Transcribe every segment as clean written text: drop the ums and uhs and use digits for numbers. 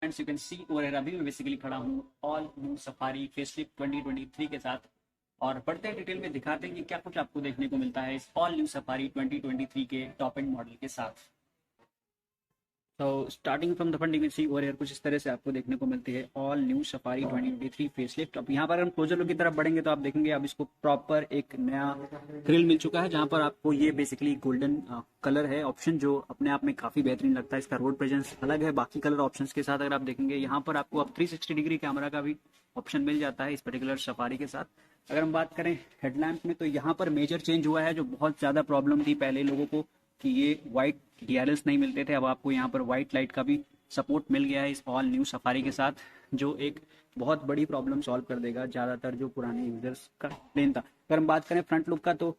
Friends you can see over अभी मैं basically खड़ा हूँ ऑल न्यू सफारी फेसलिफ्ट 2023 के साथ। और बढ़ते हैं डिटेल में दिखाते हैं कि क्या कुछ आपको देखने को मिलता है इस ऑल न्यू सफारी 2023 के टॉप एंड मॉडल के साथ। तो starting from the front you can see over कुछ इस तरह से आपको देखने को मिलती है ऑल न्यू सफारी 2023 फेसलिफ्ट। अब यहाँ पर हम क्लोजर लुक की तरफ बढ़ेंगे तो आप देखेंगे अब इसको प्रॉपर एक नया ग्रिल मिल चुका है, जहाँ पर आपको ये बेसिकली गोल्डन कलर है ऑप्शन, जो अपने आप में काफी बेहतरीन लगता है। इसका रोड प्रेजेंस अलग है बाकी कलर ऑप्शंस के साथ। अगर आप देखेंगे यहाँ पर आपको अब 360 डिग्री कैमरा का भी ऑप्शन मिल जाता है इस पर्टिकुलर सफारी के साथ। अगर हम बात करें हेडलैम्प में तो यहाँ पर मेजर चेंज हुआ है। जो बहुत ज्यादा प्रॉब्लम थी पहले लोगों को कि ये व्हाइट डीआरएल्स नहीं मिलते थे, अब आपको यहाँ पर व्हाइट लाइट का भी सपोर्ट मिल गया है इस ऑल न्यू सफारी के साथ, जो एक बहुत बड़ी प्रॉब्लम सॉल्व कर देगा ज्यादातर जो पुराने यूजर्स का प्लेन था। अगर हम बात करें फ्रंट लुक का तो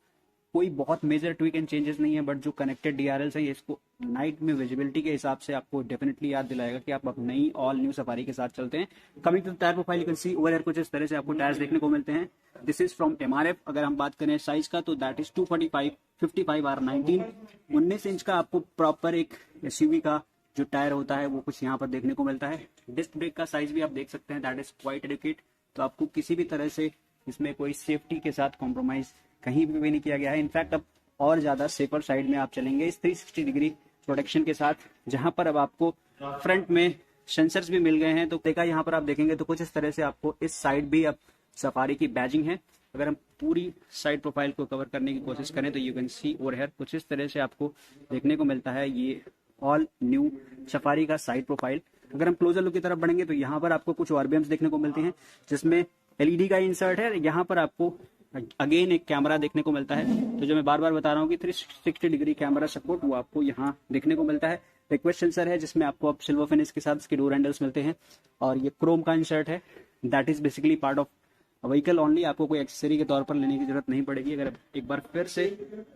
कोई बहुत मेजर ट्विक एंड चेंजेस नहीं है, बट जो कनेक्टेड डीआरएल्स है ये इसको नाइट में विजिबिलिटी के हिसाब से आपको डेफिनेटली याद दिलाएगा कि आप अब नई ऑल न्यू सफारी के साथ चलते हैं। Coming to tyre profile you can see over कुछ इस तरह से आपको टायर्स देखने को मिलते हैं। This is from MRF. अगर हम बात करें साइज का तो दैट इज 245 55 R19 19 इंच का आपको प्रॉपर एक एसयूवी का जो टायर होता है वो कुछ यहाँ पर देखने को मिलता है। डिस्क ब्रेक का साइज भी आप देख सकते हैं, दैट इज क्वाइट एडिक्वेट। तो आपको किसी भी तरह से इसमें कोई सेफ्टी के साथ कॉम्प्रोमाइज कहीं भी नहीं किया गया है। इनफैक्ट अब और ज्यादा सेफर साइड में आप चलेंगे इस 360 डिग्री प्रोटेक्शन के साथ, जहां पर अब आपको फ्रंट में सेंसर्स भी मिल गए हैं। तो देखा यहाँ पर आप देखेंगे तो कुछ इस तरह से आपको इस साइड भी अब सफारी की बैजिंग है। अगर हम पूरी साइड प्रोफाइल को कवर करने की कोशिश करें तो you can see over here कुछ इस तरह से आपको देखने को मिलता है ये ऑल न्यू सफारी का साइड प्रोफाइल। अगर हम क्लोजर लुक की तरफ बढ़ेंगे तो यहाँ पर आपको कुछ ऑरबीएम्स देखने को मिलती हैं, जिसमें एलईडी का इंसर्ट है। यहाँ पर आपको अगेन एक कैमरा देखने को मिलता है। तो जो मैं बार बार बता रहा हूँ कि 360 डिग्री कैमरा सपोर्ट वो आपको यहाँ देखने को मिलता है। रिक्वेस्ट सेंसर है जिसमें आपको अब सिल्वर फिनिश के साथ इसके डोर हैंडल्स मिलते हैं, और ये क्रोम का इंसर्ट है। That is basically part of vehicle only, आपको कोई एक्सेसरी के तौर पर लेने की जरूरत नहीं पड़ेगी। अगर एक बार फिर से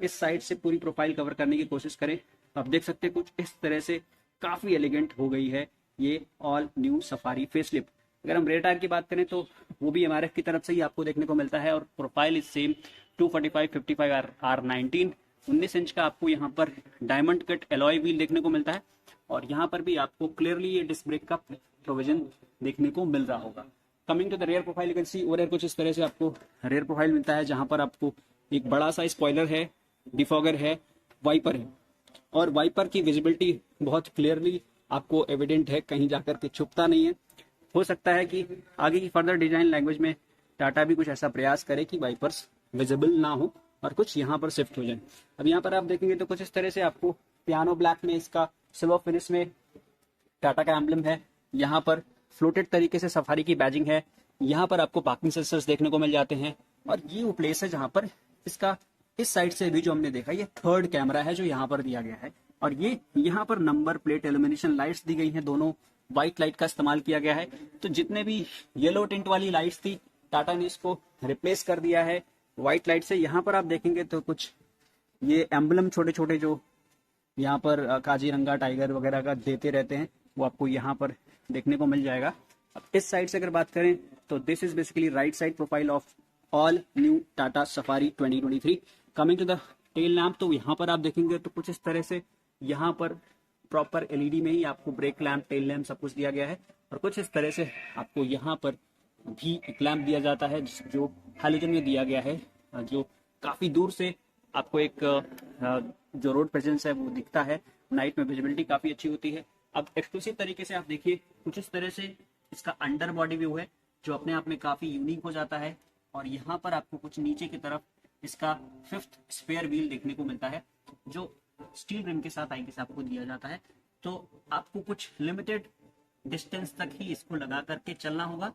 इस साइड से पूरी प्रोफाइल कवर करने की कोशिश करें तो आप देख सकते हैं कुछ इस तरह से काफी एलिगेंट हो गई है ये ऑल न्यू सफारी फेसलिफ्ट। अगर हम रेयर टायर की बात करें तो वो भी एमआरएफ की तरफ से ही आपको देखने को मिलता है, और profile is same 245 55 R19 19 inch का आपको यहाँ पर डायमंड कट एलॉय व्हील देखने को मिलता है, और यहाँ पर भी आपको क्लियरली ये डिस्क ब्रेक का प्रोविजन देखने को मिल रहा होगा। Coming to the rear profile you can see over कुछ इस तरह से आपको रेयर प्रोफाइल मिलता है, जहां पर आपको एक बड़ा सा स्पॉइलर है, डिफॉगर है, वाइपर है, और वाइपर की विजिबिलिटी बहुत क्लियरली आपको एविडेंट है, कहीं जाकर के छुपता नहीं है। हो सकता है कि आगे की फर्दर डिजाइन लैंग्वेज में टाटा भी कुछ ऐसा प्रयास करे कि वाइपर्स विजिबल ना हो और कुछ यहाँ पर शिफ्ट हो जाए। अब यहाँ पर आप देखेंगे तो कुछ इस तरह से आपको पियानो ब्लैक में इसका सिल्वर फिनिश में टाटा का एम्बलम है। यहाँ पर फ्लोटेड तरीके से सफारी की बैजिंग है। यहाँ पर आपको पार्किंग सेंसर्स देखने को मिल जाते हैं, और ये वो प्लेस है जहाँ पर इसका इस साइड से भी जो हमने देखा ये थर्ड कैमरा है जो यहाँ पर दिया गया है, और ये यहाँ पर नंबर प्लेट इल्यूमिनेशन लाइट्स दी गई हैं, दोनों व्हाइट लाइट का इस्तेमाल किया गया है। तो जितने भी येलो टिंट वाली लाइट्स थी टाटा ने इसको रिप्लेस कर दिया है व्हाइट लाइट से। यहाँ पर आप देखेंगे तो कुछ ये एम्बलम छोटे छोटे जो यहाँ पर काजीरंगा टाइगर वगैरह का देते रहते हैं वो आपको यहाँ पर देखने को मिल जाएगा। अब इस साइड से अगर बात करें तो this is basically right side profile of all new Tata Safari 2023। Coming to the tail lamp तो यहाँ पर आप देखेंगे तो कुछ इस तरह से यहाँ पर प्रॉपर एलईडी में ही आपको ब्रेक लैम्प, टेल लैम्प सब कुछ दिया गया है, और कुछ इस तरह से आपको यहाँ पर भी एक लैम्प दिया जाता है जो हैलोजन में दिया गया है, जो काफी दूर से आपको एक जो रोड प्रेजेंस है वो दिखता है। नाइट में विजिबिलिटी काफी अच्छी होती है। अब एक्सक्लूसिव तरीके से आप देखिए कुछ इस तरह से इसका अंडर बॉडी व्यू है जो अपने आप में काफी यूनिक हो जाता है, और यहाँ पर आपको कुछ नीचे की तरफ इसका फिफ्थ स्पेयर व्हील देखने को मिलता है जो स्टील रिम के साथ आगे से आपको दिया जाता है। तो आपको कुछ लिमिटेड डिस्टेंस तक ही इसको लगा करके चलना होगा,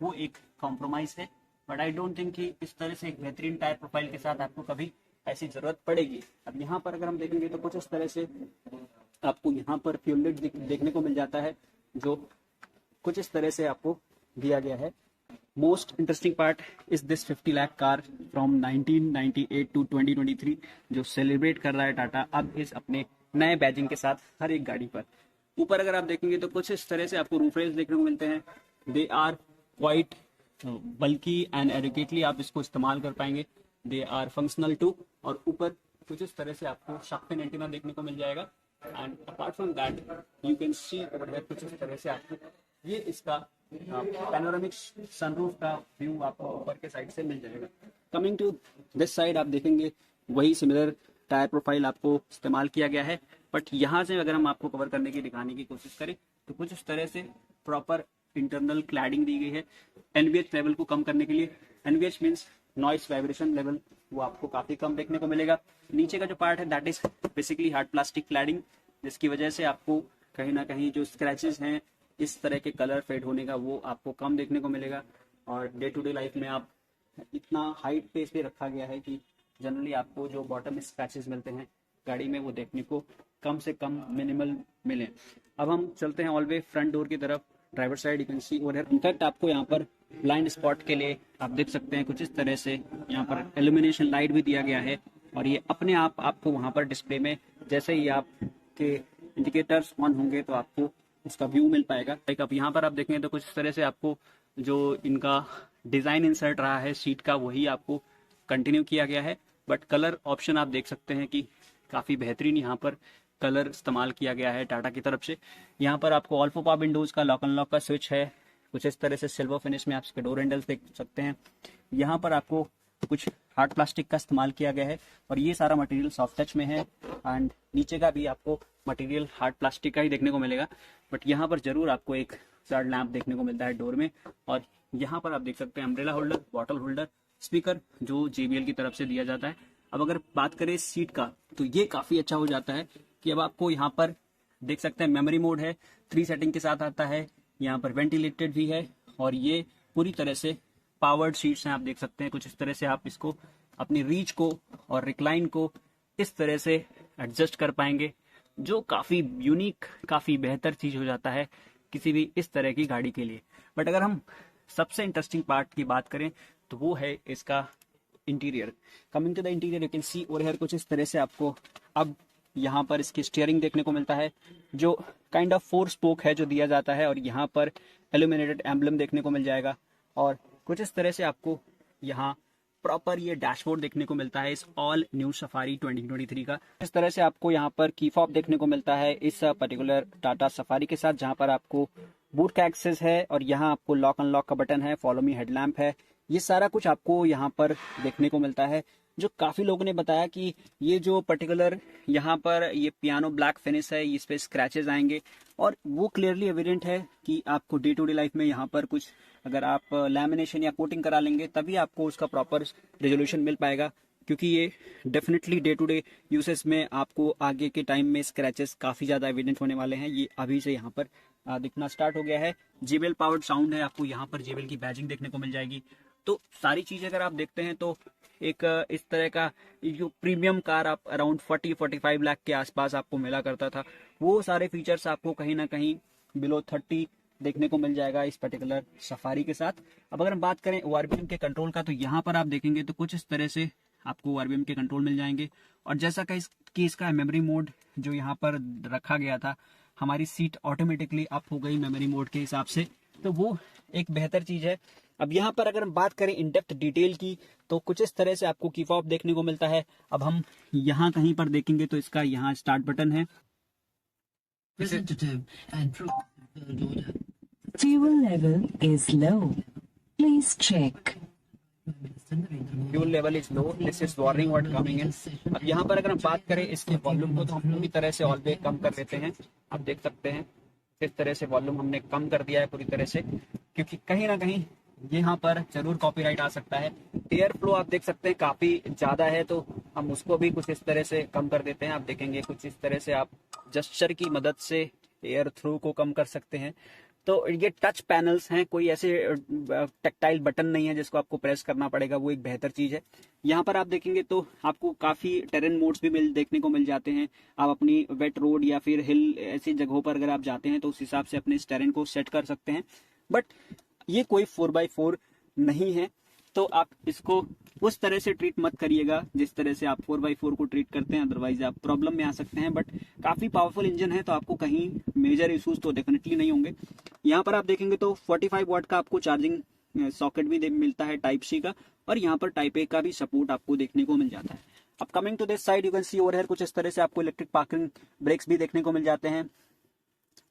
वो एक कॉम्प्रोमाइज है, बट आई डोंट थिंक कि इस तरह से एक बेहतरीन टायर प्रोफाइल के साथ आपको कभी ऐसी जरूरत पड़ेगी। अब यहाँ पर अगर हम देखेंगे तो कुछ इस तरह से आपको यहाँ पर फ्यूल लिड देखने को मिल जाता है जो कुछ इस तरह से आपको दिया गया है। Most interesting part is this 50 lakh car from 1998 to 2023 जो सेलिब्रेट कर रहा है टाटा अब इस अपने नए बैजिंग के साथ हर एक गाड़ी पर। ऊपर अगर आप देखेंगे तो कुछ इस तरह से आपको रूफ रेल्स देखने को मिलते हैं। दे आर क्वाइट बल्कि एंड एडिकेटली आप इसको इस्तेमाल कर पाएंगे। दे आर फंक्शनल टू, और ऊपर कुछ इस तरह से आपको शार्क फिन एंटीना देखने को मिल जाएगा and apart from that you can see over here कुछ इस तरह से आपको ये इसका पैनोरामिक सनरूफ का व्यू आपको ऊपर के साइड से मिल जाएगा। कमिंग टू दिस साइड आप देखेंगे वही सिमिलर टायर प्रोफाइल आपको इस्तेमाल किया गया है, बट यहाँ से अगर हम आपको कवर करने की दिखाने की कोशिश करें तो कुछ इस तरह से प्रॉपर इंटरनल क्लैडिंग दी गई है एनवीएच लेवल को कम करने के लिए। NVH means noise vibration level, वो आपको काफी कम देखने को मिलेगा। नीचे का जो पार्ट है that is basically hard plastic cladding, जिसकी वजह से आपको कहीं ना कहीं जो स्क्रैचेस हैं इस तरह के कलर फेड होने का वो आपको कम देखने को मिलेगा। और डे टू डे लाइफ में आप इतना हाइट पे इस पे रखा गया है कि जनरली आपको जो बॉटम में स्क्रैचेस मिलते हैं गाड़ी में वो देखने को कम से कम मिनिमल मिले। अब हम चलते हैं ऑल वे फ्रंट डोर की तरफ। Driver side you can see over here, in fact आपको यहाँ पर ब्लाइंड स्पॉट के लिए आप देख सकते हैं कुछ इस तरह से यहाँ पर इल्यूमिनेशन लाइट भी दिया गया है, और ये अपने आप आपको वहाँ पर डिस्प्ले में जैसे ही आपके इंडिकेटर्स ऑन होंगे तो आपको उसका व्यू मिल पाएगा। लाइक अब यहाँ पर आप देखेंगे तो कुछ इस तरह से आपको जो इनका डिजाइन इंसर्ट रहा है सीट का वही आपको कंटिन्यू किया गया है, बट कलर ऑप्शन आप देख सकते हैं कि काफी बेहतरीन यहाँ पर कलर इस्तेमाल किया गया है टाटा की तरफ से। यहाँ पर आपको ऑल्फो पावर विंडोज का लॉक अनलॉक का स्विच है, कुछ इस तरह से सिल्वर फिनिश में आप इसके डोर हैंडल्स देख सकते हैं। यहाँ पर आपको कुछ हार्ड प्लास्टिक का इस्तेमाल किया गया है और ये सारा मटेरियल सॉफ्ट टच में है, एंड नीचे का भी आपको मटेरियल हार्ड प्लास्टिक का ही देखने को मिलेगा, बट यहाँ पर जरूर आपको एक फ्लड लैंप देखने को मिलता है डोर में। और यहाँ पर आप देख सकते हैं umbrella holder, bottle holder, speaker जो JBL की तरफ से दिया जाता है। अब अगर बात करें सीट का तो ये काफी अच्छा हो जाता है कि अब आपको यहाँ पर देख सकते हैं मेमोरी मोड है, 3 सेटिंग के साथ आता है, यहाँ पर वेंटिलेटेड भी है, और ये पूरी तरह से पावर्ड सीट्स हैं। आप देख सकते हैं कुछ इस तरह से आप इसको अपनी रीच को और रिक्लाइन को इस तरह से एडजस्ट कर पाएंगे, जो काफी यूनिक काफी बेहतर चीज हो जाता है किसी भी इस तरह की गाड़ी के लिए। बट अगर हम सबसे इंटरेस्टिंग पार्ट की बात करें तो वो है इसका interior. Coming to the interior you can see over here कुछ इस तरह से आपको अब यहाँ पर इसकी स्टीयरिंग देखने को मिलता है, जो काइंड ऑफ 4 स्पोक है जो दिया जाता है, और यहाँ पर इल्यूमिनेटेड एम्बलम देखने को मिल जाएगा। और कुछ इस तरह से आपको यहाँ प्रॉपर ये डैशबोर्ड देखने को मिलता है इस ऑल न्यू सफारी 2023 का। इस तरह से आपको यहाँ पर की फॉब देखने को मिलता है इस पर्टिकुलर टाटा सफारी के साथ, जहाँ पर आपको बूट का एक्सेस है और यहाँ आपको लॉक अनलॉक का बटन है, फॉलो मी हेडलैम्प है, ये सारा कुछ आपको यहाँ पर देखने को मिलता है। जो काफी लोगों ने बताया कि ये जो पर्टिकुलर यहाँ पर ये पियानो ब्लैक फिनिश है, इस पे स्क्रैचेस आएंगे, और वो क्लियरली एविडेंट है कि आपको डे टू डे लाइफ में यहाँ पर कुछ अगर आप लैमिनेशन या कोटिंग करा लेंगे तभी आपको उसका प्रॉपर रेजोल्यूशन मिल पाएगा, क्योंकि ये definitely day to day usage में आपको आगे के टाइम में स्क्रैचेस काफी ज्यादा एविडेंट होने वाले हैं। ये अभी से यहाँ पर दिखना स्टार्ट हो गया है। JBL पावर्ड साउंड है, आपको यहाँ पर JBL की बैजिंग देखने को मिल जाएगी। तो सारी चीजें अगर आप देखते हैं तो एक इस तरह का जो प्रीमियम कार आप अराउंड 40-45 लाख के आसपास आपको मिला करता था, वो सारे फीचर्स आपको कहीं ना कहीं बिलो 30 देखने को मिल जाएगा इस पर्टिकुलर सफारी के साथ। अब अगर हम बात करें ORBM के कंट्रोल का तो यहाँ पर आप देखेंगे तो कुछ इस तरह से आपको ORBM के कंट्रोल मिल जाएंगे, और जैसा कि इसका मेमोरी मोड जो यहाँ पर रखा गया था, हमारी सीट ऑटोमेटिकली अप हो गई मेमोरी मोड के हिसाब से, तो वो एक बेहतर चीज है। अब यहाँ पर अगर हम बात करें इन डेप्थ डिटेल की तो कुछ इस तरह से आपको की फॉब देखने को मिलता है। अब हम यहाँ कहीं पर देखेंगे तो इसका यहाँ स्टार्ट बटन है। Fuel level is low. Please check. Fuel level is low, this is warning what coming in. अब यहाँ पर अगर हम बात करें इसके वॉल्यूम को तो हम पूरी तरह से ऑल वे कम कर देते हैं। आप देख सकते हैं इस तरह से वॉल्यूम हमने कम कर दिया है पूरी तरह से, क्योंकि कहीं ना कहीं यहाँ पर जरूर कॉपीराइट आ सकता है। एयर फ्लो आप देख सकते हैं काफी ज्यादा है, तो हम उसको भी कुछ इस तरह से कम कर देते हैं। आप देखेंगे कुछ इस तरह से आप जेस्चर की मदद से एयर थ्रू को कम कर सकते हैं। तो ये टच पैनल्स हैं, कोई ऐसे टेक्टाइल बटन नहीं है जिसको आपको प्रेस करना पड़ेगा, वो एक बेहतर चीज है। यहाँ पर आप देखेंगे तो आपको काफी टेरेन मोड्स भी देखने को मिल जाते हैं। आप अपनी वेट रोड या फिर हिल ऐसी जगहों पर अगर आप जाते हैं तो उस हिसाब से अपने टेरेन को सेट कर सकते हैं। बट ये कोई 4x4 नहीं है, तो आप इसको उस तरह से ट्रीट मत करिएगा जिस तरह से आप 4x4 को ट्रीट करते हैं, अदरवाइज आप प्रॉब्लम में आ सकते हैं। बट काफी पावरफुल इंजन है, तो आपको कहीं मेजर इश्यूज तो डेफिनेटली नहीं होंगे। यहाँ पर आप देखेंगे तो 45 वाट का आपको चार्जिंग सॉकेट भी मिलता है टाइप C का, और यहाँ पर टाइप A का भी सपोर्ट आपको देखने को मिल जाता है। अब coming to this side you can see over here कुछ इस तरह से आपको इलेक्ट्रिक पार्किंग ब्रेक्स भी देखने को मिल जाते हैं।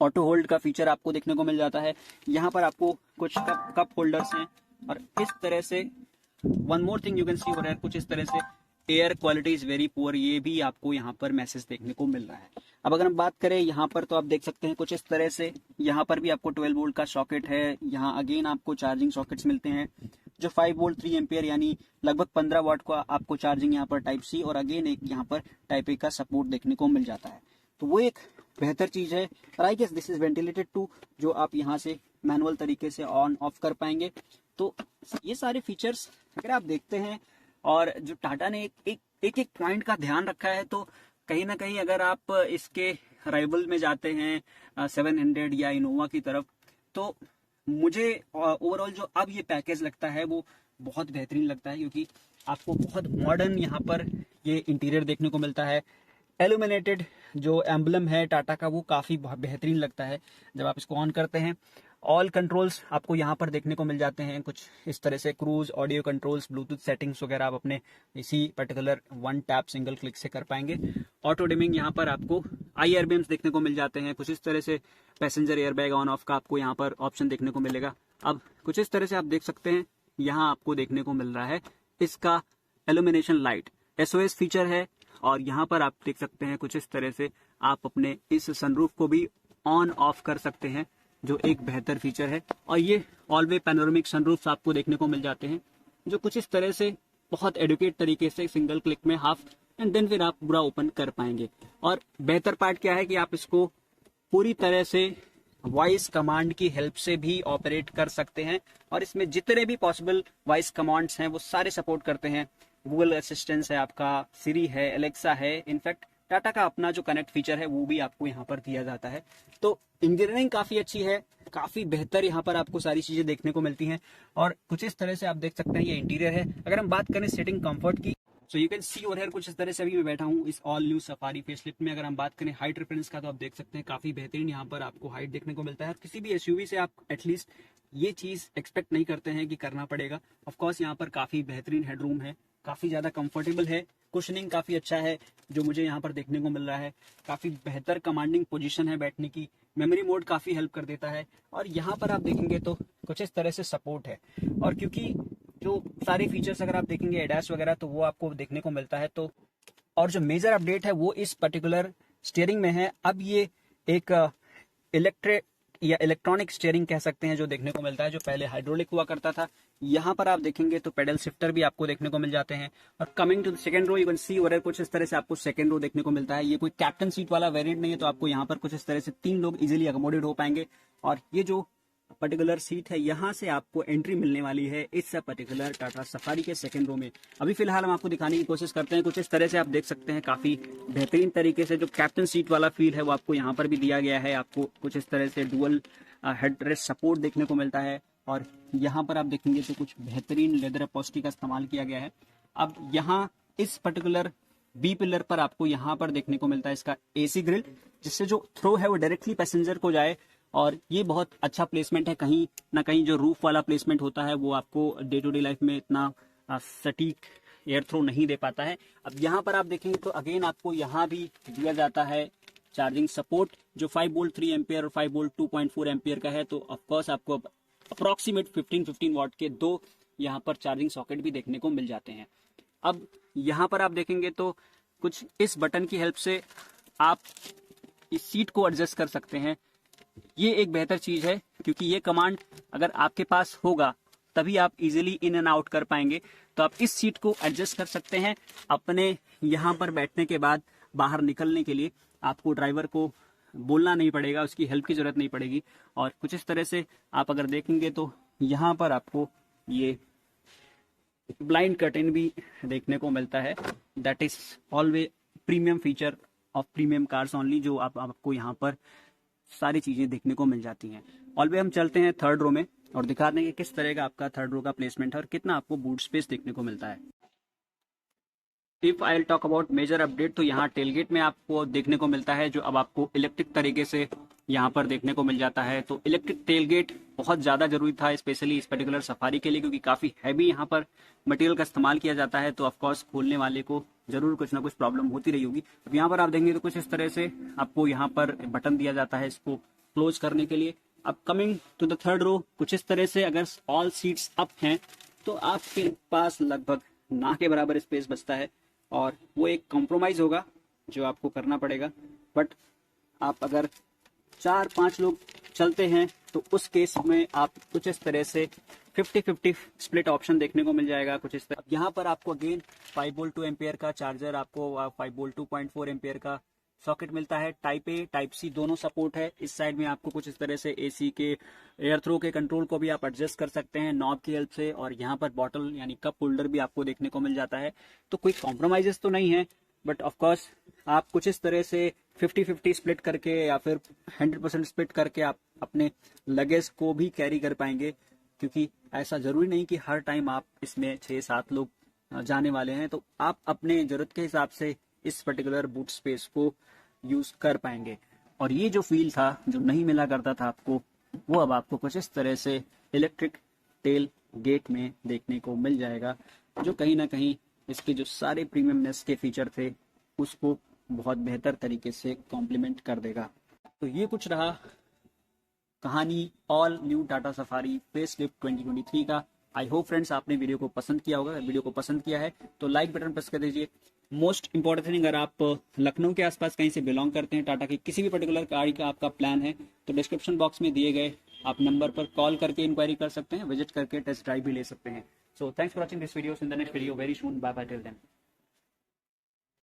ऑटो होल्ड का फीचर आपको देखने को मिल जाता है। यहाँ पर आपको कुछ कप होल्डर्स हैं और इस तरह से one more thing you can see over here कुछ इस तरह से air quality is very poor, ये भी आपको यहाँ पर मैसेज देखने को मिल रहा है। अब अगर हम बात करें यहाँ पर तो आप देख सकते हैं कुछ इस तरह से यहाँ पर भी आपको 12 वोल्ट का सॉकेट है। यहाँ अगेन आपको चार्जिंग सॉकेट्स मिलते हैं जो 5 वोल्ट 3 एम्पियर यानी लगभग 15 वाट का आपको चार्जिंग यहाँ पर टाइप सी और अगेन एक यहाँ पर टाइप ए का सपोर्ट देखने को मिल जाता है। तो वो एक बेहतर चीज है और I guess this is ventilated too, जो आप यहाँ से मैनुअल तरीके से ऑन ऑफ कर पाएंगे। तो ये सारे फीचर्स अगर आप देखते हैं और जो टाटा ने एक पॉइंट का ध्यान रखा है, तो कहीं ना कहीं अगर आप इसके राइवल में जाते हैं 700 या इनोवा की तरफ, तो मुझे ओवरऑल जो अब ये पैकेज लगता है वो बहुत बेहतरीन लगता है, क्योंकि आपको बहुत मॉडर्न यहाँ पर ये इंटीरियर देखने को मिलता है। एल्यूमिनेटेड जो एम्बलम है टाटा का वो काफ़ी बेहतरीन लगता है जब आप इसको ऑन करते हैं। ऑल कंट्रोल्स आपको यहाँ पर देखने को मिल जाते हैं कुछ इस तरह से, cruise, audio controls, Bluetooth settings वगैरह आप अपने इसी particular one tap single click से कर पाएंगे। ऑटो डिमिंग यहाँ पर आपको IRBMs देखने को मिल जाते हैं कुछ इस तरह से। पैसेंजर एयरबैग ऑन ऑफ का आपको यहाँ पर ऑप्शन देखने को मिलेगा। अब कुछ इस तरह से आप देख सकते हैं यहाँ आपको देखने को मिल रहा है इसका एल्यूमिनेशन लाइट SOS फीचर है और यहाँ पर आप देख सकते हैं कुछ इस तरह से आप अपने इस सनरूफ को भी ऑन ऑफ कर सकते हैं, जो एक बेहतर फीचर है। और ये ऑल वे पैनोरामिक सनरूफ्स आपको देखने को मिल जाते हैं जो कुछ इस तरह से बहुत एडुकेट तरीके से सिंगल क्लिक में हाफ एंड देन फिर आप पूरा ओपन कर पाएंगे। और बेहतर पार्ट क्या है कि आप इसको पूरी तरह से वॉइस कमांड की हेल्प से भी ऑपरेट कर सकते हैं और इसमें जितने भी पॉसिबल वॉइस कमांड्स हैं वो सारे सपोर्ट करते हैं। गूगल असिस्टेंस है आपका, सिरी है, एलेक्सा है, इनफैक्ट टाटा का अपना जो कनेक्ट फीचर है वो भी आपको यहाँ पर दिया जाता है। तो इंजीनियरिंग काफी अच्छी है, काफी बेहतर यहाँ पर आपको सारी चीजें देखने को मिलती हैं और कुछ इस तरह से आप देख सकते हैं ये इंटीरियर है। अगर हम बात करें सिटिंग कंफर्ट की, so you can see over here कुछ इस तरह से अभी मैं बैठा हूँ इस ऑल न्यू सफारी फेसलिफ्ट में। अगर हम बात करें हाइट रेफरेंस का तो आप देख सकते हैं काफी बेहतरीन यहाँ पर आपको हाइट देखने को मिलता है। किसी भी SUV से आप एटलीस्ट ये चीज एक्सपेक्ट नहीं करते हैं कि करना पड़ेगा। ऑफकोर्स यहाँ पर काफी बेहतरीन हेडरूम है, काफी ज्यादा कंफर्टेबल है, कुशनिंग काफी अच्छा है जो मुझे यहाँ पर देखने को मिल रहा है। काफी बेहतर कमांडिंग पोजीशन है बैठने की, मेमोरी मोड काफी हेल्प कर देता है और यहाँ पर आप देखेंगे तो कुछ इस तरह से सपोर्ट है। और क्योंकि जो सारे फीचर्स अगर आप देखेंगे एडास वगैरह तो वो आपको देखने को मिलता है। तो और जो मेजर अपडेट है वो इस पर्टिकुलर स्टीयरिंग में है। अब ये एक इलेक्ट्रिक या इलेक्ट्रॉनिक स्टीयरिंग कह सकते हैं जो देखने को मिलता है, जो पहले हाइड्रोलिक हुआ करता था। यहाँ पर आप देखेंगे तो पेडल शिफ्टर भी आपको देखने को मिल जाते हैं। और coming to second row you can see over कुछ इस तरह से आपको सेकंड रो देखने को मिलता है। ये कोई कैप्टन सीट वाला वेरिएंट नहीं है, तो आपको यहाँ पर कुछ इस तरह से 3 लोग इजिली अकोमोडेट हो पाएंगे। और ये जो पर्टिकुलर सीट है यहाँ से आपको एंट्री मिलने वाली है इस पर्टिकुलर टाटा सफारी के सेकंड रो में। अभी फिलहाल हम आपको दिखाने की कोशिश करते हैं। कुछ इस तरह से आप देख सकते हैं काफी बेहतरीन तरीके से जो कैप्टन सीट वाला फील है वो आपको यहाँ पर भी दिया गया है। आपको कुछ इस तरह से डुअल हेडरेस्ट सपोर्ट देखने को मिलता है और यहाँ पर आप देखेंगे तो कुछ बेहतरीन लेदर अपॉस्टी का इस्तेमाल किया गया है। अब यहाँ इस पर्टिकुलर बी पिलर पर आपको यहाँ पर देखने को मिलता है इसका AC ग्रिल, जिससे जो थ्रो है वो डायरेक्टली पैसेंजर को जाए और ये बहुत अच्छा प्लेसमेंट है। कहीं ना कहीं जो रूफ वाला प्लेसमेंट होता है वो आपको डे टू डे लाइफ में इतना सटीक एयर थ्रो नहीं दे पाता है। अब यहाँ पर आप देखेंगे तो अगेन आपको यहाँ भी दिया जाता है चार्जिंग सपोर्ट, जो 5 वोल्ट 3 एम्पियर और 5 वोल्ट 2.4 एम्पियर का है। तो ऑफकोर्स आपको अप्रोक्सीमेट 15 वाट के 2 यहाँ पर चार्जिंग सॉकेट भी देखने को मिल जाते हैं। अब यहाँ पर आप देखेंगे तो कुछ इस बटन की हेल्प से आप इस सीट को एडजस्ट कर सकते हैं। ये एक बेहतर चीज है क्योंकि ये कमांड अगर आपके पास होगा तभी आप इजीली इन एंड आउट कर पाएंगे। तो आप इस सीट को एडजस्ट कर सकते हैं अपने यहाँ पर बैठने के बाद। बाहर निकलने के लिए आपको ड्राइवर को बोलना नहीं पड़ेगा, उसकी हेल्प की जरूरत नहीं पड़ेगी। और कुछ इस तरह से आप अगर देखेंगे तो यहाँ पर आपको ये ब्लाइंड कर्टेन भी देखने को मिलता है। That is ऑलवे premium feature of premium cars only, जो आपको यहाँ पर सारी चीजें देखने को मिल जाती हैं। ऑलवे हम चलते हैं थर्ड रो में और दिखा देंगे किस तरह का आपका थर्ड रो का प्लेसमेंट है और कितना आपको बूट स्पेस देखने को मिलता है। If I talk about major update, तो यहाँ टेलगेट में आपको देखने को मिलता है जो अब आपको इलेक्ट्रिक तरीके से यहाँ पर देखने को मिल जाता है। तो इलेक्ट्रिक टेलगेट बहुत ज़्यादा जरूरी था, स्पेशली इस पर्टिकुलर सफारी के लिए, क्योंकि काफ़ी हैवी यहाँ पर मटेरियल का इस्तेमाल किया जाता है। तो ऑफकोर्स खोलने वाले को जरूर कुछ ना कुछ प्रॉब्लम होती रही होगी। अब यहाँ पर आप देखेंगे तो कुछ इस तरह से आपको यहाँ पर बटन दिया जाता है इसको क्लोज करने के लिए। अब coming to the third row, कुछ इस तरह से अगर ऑल सीट्स अप हैं तो आपके पास लगभग ना के बराबर स्पेस बचता है, और वो एक कॉम्प्रोमाइज होगा जो आपको करना पड़ेगा। बट आप अगर 4-5 लोग चलते हैं तो उस केस में आप कुछ इस तरह से 50-50 स्प्लिट ऑप्शन देखने को मिल जाएगा कुछ इस तरह। यहाँ पर आपको अगेन 5 वोल्ट 2 एम्पियर का चार्जर, आपको 5 वोल्ट 2.4 एम्पियर का सॉकेट मिलता है। टाइप ए टाइप सी दोनों सपोर्ट है। इस साइड में आपको कुछ इस तरह से एसी के एयर थ्रो के कंट्रोल को भी आप एडजस्ट कर सकते हैं नॉब की हेल्प से। और यहाँ पर बॉटल यानी कप होल्डर भी आपको देखने को मिल जाता है। तो कोई कॉम्प्रोमाइजेस तो नहीं है, बट ऑफकोर्स आप कुछ इस तरह से 50-50 स्प्लिट करके या फिर 100% स्प्लिट करके आप अपने लगेज को भी कैरी कर पाएंगे, क्योंकि ऐसा जरूरी नहीं कि हर टाइम आप इसमें 6-7 लोग जाने वाले हैं। तो आप अपने जरूरत के हिसाब से इस पर्टिकुलर बूट स्पेस को यूज कर पाएंगे। और ये जो फील था जो नहीं मिला करता था आपको, वो अब आपको कुछ इस तरह से इलेक्ट्रिक टेल गेट में देखने को मिल जाएगा, जो कहीं ना कहीं इसके जो सारे प्रीमियमनेस के फीचर थे उसको बहुत बेहतर तरीके से कॉम्प्लीमेंट कर देगा। तो ये कुछ रहा कहानी all new Tata safari facelift 2023 का। आई होप फ्रेंड्स आपने वीडियो को पसंद किया होगा। अगर वीडियो को पसंद किया है तो लाइक बटन प्रेस कर दीजिए। मोस्ट इंपॉर्टेंट थिंग, अगर आप लखनऊ के आसपास कहीं से बिलोंग करते हैं, टाटा की किसी भी पर्टिकुलर गाड़ी का आपका प्लान है, तो डिस्क्रिप्शन बॉक्स में दिए गए आप नंबर पर कॉल करके इंक्वायरी कर सकते हैं, विजिट करके टेस्ट ड्राइव भी ले सकते हैं। So thanks for watching this video. In the next video very soon, bye bye till then.